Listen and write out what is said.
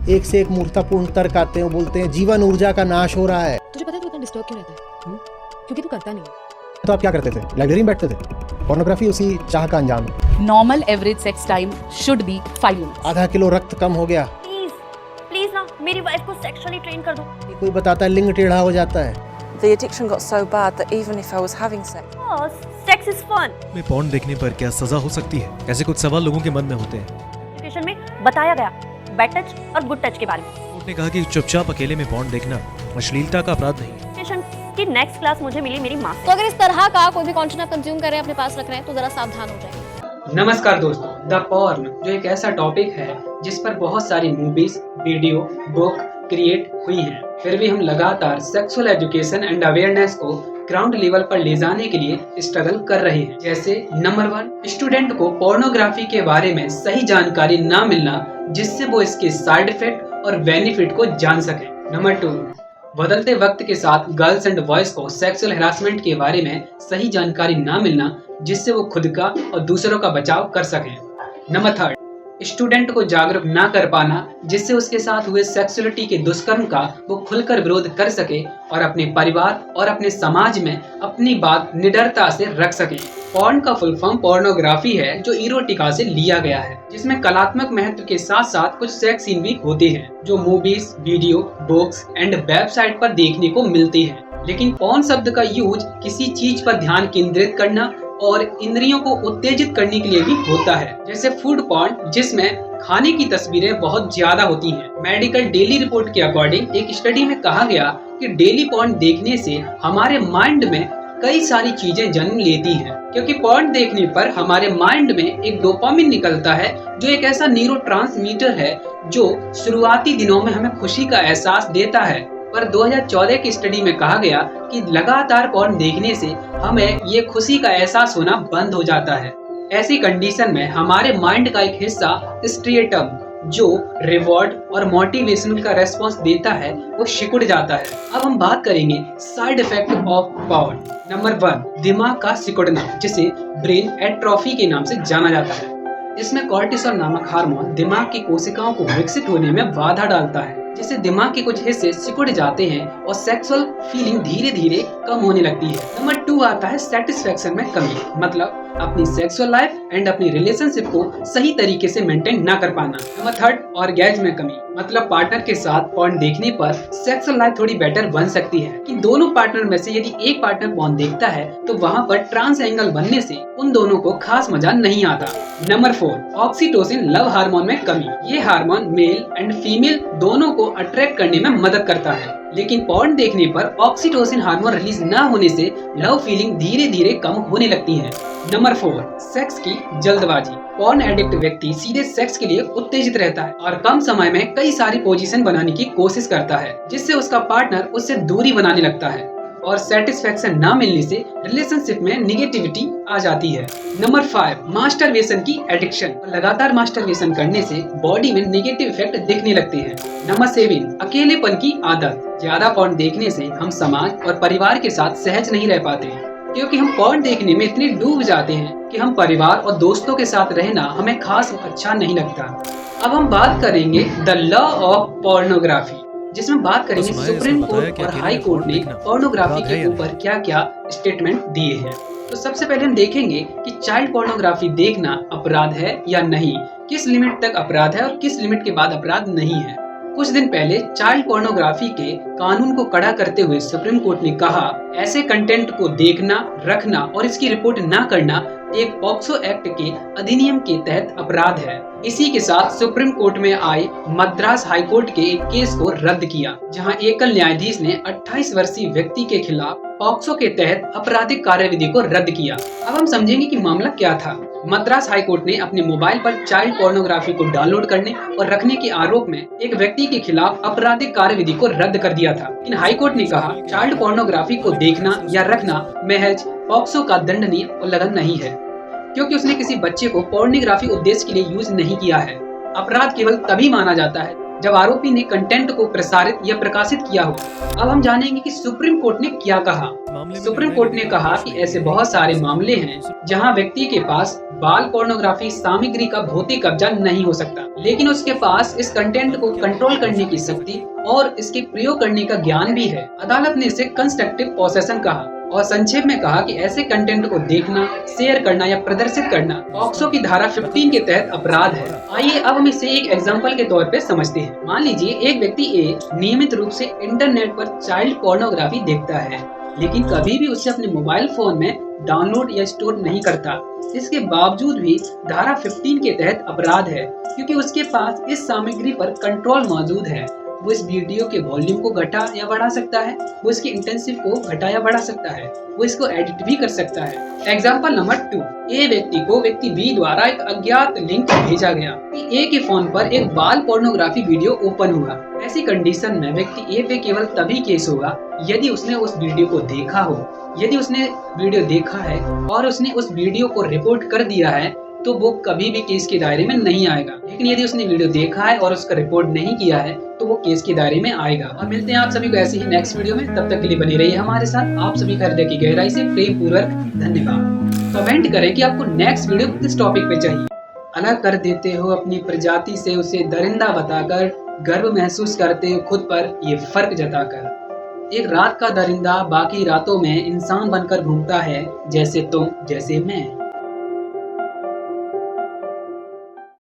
एक से एक मूर्खतापूर्ण तर्क आते हैं, बोलते हैं जीवन ऊर्जा का नाश हो रहा है। तुझे पता है तू इतना डिस्टर्ब क्यों रहता है? क्योंकि तू करता नहीं है। तो आप क्या करते थे? लाइब्रेरी में बैठते थे? पोर्नोग्राफी उसी चाह का अंजाम है। Normal average sex time should be 5 minutes. आधा किलो रक्त कम हो गया। प्लीज ना मेरी वाइफ को सेक्सुअली ट्रेन कर दो। कोई बताता है लिंग टेढ़ा हो जाता है। The addiction got so bad that even if I was having sex, sex is fun. में पॉर्न देखने पर क्या सजा हो सकती है? ऐसे कुछ सवाल लोगों के मन में होते हैं। एजुकेशन में बताया गया बैड टच और गुड टच के बारे में। कोर्ट ने कहा कि चुपचाप अकेले में पॉर्न देखना अश्लीलता का अपराध नहीं। एजुकेशन की नेक्स्ट क्लास मुझे मिली मेरी माँ से। तो अगर इस तरह का कोई भी कंटेंट आप कंज्यूम कर रहे हैं, अपने पास रख रहे हैं, तो जरा सावधान हो जाइए। नमस्कार दोस्तों, द पॉर्न जो एक ऐसा टॉपिक है जिस पर बहुत सारी मूवीज, वीडियो, बुक क्रिएट हुई हैं, फिर भी हम लगातार सेक्सुअल एजुकेशन एंड अवेयरनेस को ग्राउंड लेवल पर ले जाने के लिए स्ट्रगल कर रहे हैं। जैसे नंबर 1, स्टूडेंट को पोर्नोग्राफी के बारे में सही जानकारी ना मिलना, जिससे वो इसके साइड इफेक्ट और बेनिफिट को जान सके। नंबर 2, बदलते वक्त के साथ गर्ल्स एंड बॉयज को सेक्सुअल हैरासमेंट के बारे में सही जानकारी ना मिलना, जिससे वो खुद का और दूसरों का बचाव कर सकें। नंबर 3, स्टूडेंट को जागरूक ना कर पाना, जिससे उसके साथ हुए सेक्सुअलिटी के दुष्कर्म का वो खुलकर विरोध कर सके और अपने परिवार और अपने समाज में अपनी बात निडरता से रख सके। पॉर्न का फुल फॉर्म पोर्नोग्राफी है, जो इरोटिका से लिया गया है, जिसमें कलात्मक महत्व के साथ साथ कुछ सेक्स सीन भी होते हैं, जो movies, video, books and website पर देखने को मिलते हैं। लेकिन पॉर्न शब्द का यूज किसी चीज पर ध्यान केंद्रित करना और इंद्रियों को उत्तेजित करने के लिए भी होता है, जैसे फूड पॉर्न, जिसमें खाने की तस्वीरें बहुत ज्यादा होती हैं। मेडिकल डेली रिपोर्ट के अकॉर्डिंग एक स्टडी में कहा गया कि डेली पॉर्न देखने से हमारे माइंड में कई सारी चीजें जन्म लेती हैं, क्योंकि पॉर्न देखने पर हमारे माइंड में एक डोपामिन निकलता है, जो एक ऐसा न्यूरोट्रांसमीटर है जो शुरुआती दिनों में हमें खुशी का एहसास देता है। पर 2014 की स्टडी में कहा गया कि लगातार पॉर्न देखने से हमें ये खुशी का एहसास होना बंद हो जाता है। ऐसी कंडीशन में हमारे माइंड का एक हिस्सा स्ट्रिएटम, जो रिवॉर्ड और मोटिवेशन का रेस्पॉन्स देता है, वो सिकुड़ जाता है। अब हम बात करेंगे side effect of porn. Number 1, दिमाग का सिकुड़ना, जिसे ब्रेन एट्रोफी के नाम से जाना जाता है। इसमें कॉर्टिसोल नामक हार्मोन दिमाग की कोशिकाओं को विकसित होने में बाधा डालता है, जिससे दिमाग के कुछ हिस्से सिकुड़ जाते हैं और सेक्सुअल फीलिंग धीरे धीरे कम होने लगती है। नंबर 2 आता है सेटिस्फेक्शन में कमी, मतलब अपनी सेक्सुअल लाइफ एंड अपनी रिलेशनशिप को सही तरीके से मेंटेन ना कर पाना। नंबर 3, ऑर्गेज्म में कमी, मतलब पार्टनर के साथ पॉर्न देखने पर सेक्सुअल लाइफ थोड़ी बेटर बन सकती है कि दोनों पार्टनर में से यदि एक पार्टनर पॉर्न देखता है तो वहाँ पर ट्रांस एंगल बनने से उन दोनों को खास मजा नहीं आता। नंबर 4, ऑक्सीटोसिन लव हार्मोन में कमी। ये हार्मोन मेल एंड फीमेल दोनों को अट्रैक्ट करने में मदद करता है, लेकिन पॉर्न देखने पर ऑक्सीटोसिन हार्मोन रिलीज न होने से लव फीलिंग धीरे धीरे कम होने लगती है। नंबर 4, सेक्स की जल्दबाजी। पॉर्न एडिक्ट व्यक्ति सीधे सेक्स के लिए उत्तेजित रहता है और कम समय में कई सारी पोजीशन बनाने की कोशिश करता है, जिससे उसका पार्टनर उससे दूरी बनाने लगता है और सेटिस्फेक्शन न मिलने से रिलेशनशिप में निगेटिविटी आ जाती है। नंबर 5, मास्टरबेशन की एडिक्शन। लगातार मास्टरबेशन करने से बॉडी में नेगेटिव इफेक्ट दिखने लगते हैं। नंबर 7, अकेलेपन की आदत। ज्यादा पॉर्न देखने से हम समाज और परिवार के साथ सहज नहीं रह पाते, क्योंकि हम पॉर्न देखने में इतने डूब जाते हैं कि हम परिवार और दोस्तों के साथ रहना हमें खास अच्छा नहीं लगता। अब हम बात करेंगे द लॉ ऑफ पोर्नोग्राफी, जिसमें बात करेंगे सुप्रीम कोर्ट और हाई कोर्ट ने पोर्नोग्राफी के ऊपर क्या क्या स्टेटमेंट दिए हैं। तो सबसे पहले हम देखेंगे कि चाइल्ड पोर्नोग्राफी देखना अपराध है या नहीं, किस लिमिट तक अपराध है और किस लिमिट के बाद अपराध नहीं है। कुछ दिन पहले चाइल्ड पोर्नोग्राफी के कानून को कड़ा करते हुए सुप्रीम कोर्ट ने कहा, ऐसे कंटेंट को देखना, रखना और इसकी रिपोर्ट न करना एक पॉक्सो एक्ट के अधिनियम के तहत अपराध है। इसी के साथ सुप्रीम कोर्ट में आए मद्रास हाई कोर्ट के एक केस को रद्द किया, जहां एकल न्यायाधीश ने 28 वर्षीय व्यक्ति के खिलाफ पॉक्सो के तहत आपराधिक कार्यविधि को रद्द किया। अब हम समझेंगे कि मामला क्या था। मद्रास हाई कोर्ट ने अपने मोबाइल पर चाइल्ड पोर्नोग्राफी को डाउनलोड करने और रखने के आरोप में एक व्यक्ति के खिलाफ आपराधिक कार्यविधि को रद्द कर दिया था। इन हाई कोर्ट ने कहा, चाइल्ड पोर्नोग्राफी को देखना या रखना महज पॉक्सो का दंडनीय उल्लंघन नहीं है, क्योंकि उसने किसी बच्चे को पोर्नोग्राफी उद्देश्य के लिए यूज नहीं किया है। अपराध केवल तभी माना जाता है जब आरोपी ने कंटेंट को प्रसारित या प्रकाशित किया हो। अब हम जानेंगे कि सुप्रीम कोर्ट ने क्या कहा। मामले में सुप्रीम कोर्ट ने कहा कि ऐसे बहुत सारे मामले हैं जहां व्यक्ति के पास बाल पोर्नोग्राफी सामग्री का भौतिक कब्जा नहीं हो सकता, लेकिन उसके पास इस कंटेंट को कंट्रोल करने की शक्ति और इसके प्रयोग करने का ज्ञान भी है। अदालत ने इसे कंस्ट्रक्टिव पोसेशन कहा और संक्षेप में कहा कि ऐसे कंटेंट को देखना, शेयर करना या प्रदर्शित करना पॉक्सो की धारा 15 के तहत अपराध है। आइए अब हम इसे एक एग्जांपल के तौर पे समझते हैं। मान लीजिए एक व्यक्ति ए नियमित रूप से इंटरनेट पर चाइल्ड पोर्नोग्राफी देखता है, लेकिन कभी भी उसे अपने मोबाइल फोन में डाउनलोड या स्टोर नहीं करता। इसके बावजूद भी धारा 15 के तहत अपराध है, क्योंकि उसके पास इस सामग्री पर कंट्रोल मौजूद है। वो इस वीडियो के वॉल्यूम को घटा या बढ़ा सकता है, वो इसके इंटेंसिव को घटा या बढ़ा सकता है, वो इसको एडिट भी कर सकता है। एग्जाम्पल नंबर 2, ए व्यक्ति को व्यक्ति बी द्वारा एक अज्ञात लिंक भेजा गया कि ए के फोन पर एक बाल पोर्नोग्राफी वीडियो ओपन हुआ। ऐसी कंडीशन में व्यक्ति ए पे केवल तभी केस होगा यदि उसने उस वीडियो को देखा हो। यदि उसने वीडियो देखा है और उसने उस वीडियो को रिपोर्ट कर दिया है तो वो कभी भी केस के दायरे में नहीं आएगा। लेकिन यदि उसने वीडियो देखा है और उसका रिपोर्ट नहीं किया है तो वो केस के दायरे में आएगा। और मिलते हैं आप सभी को ऐसे ही नेक्स्ट वीडियो में। तब तक के लिए बने रहिए हमारे साथ। आप सभी का हृदय की गहराई से प्रेम पूर्वक धन्यवाद। कमेंट करें कि आपको नेक्स्ट वीडियो किस टॉपिक पे चाहिए। अलग कर देते हो अपनी प्रजाति से उसे दरिंदा बताकर, गर्व महसूस करते हो खुद पर ये फर्क जताकर। एक रात का दरिंदा बाकी रातों में इंसान बनकर घूमता है, जैसे तुम जैसे मैं।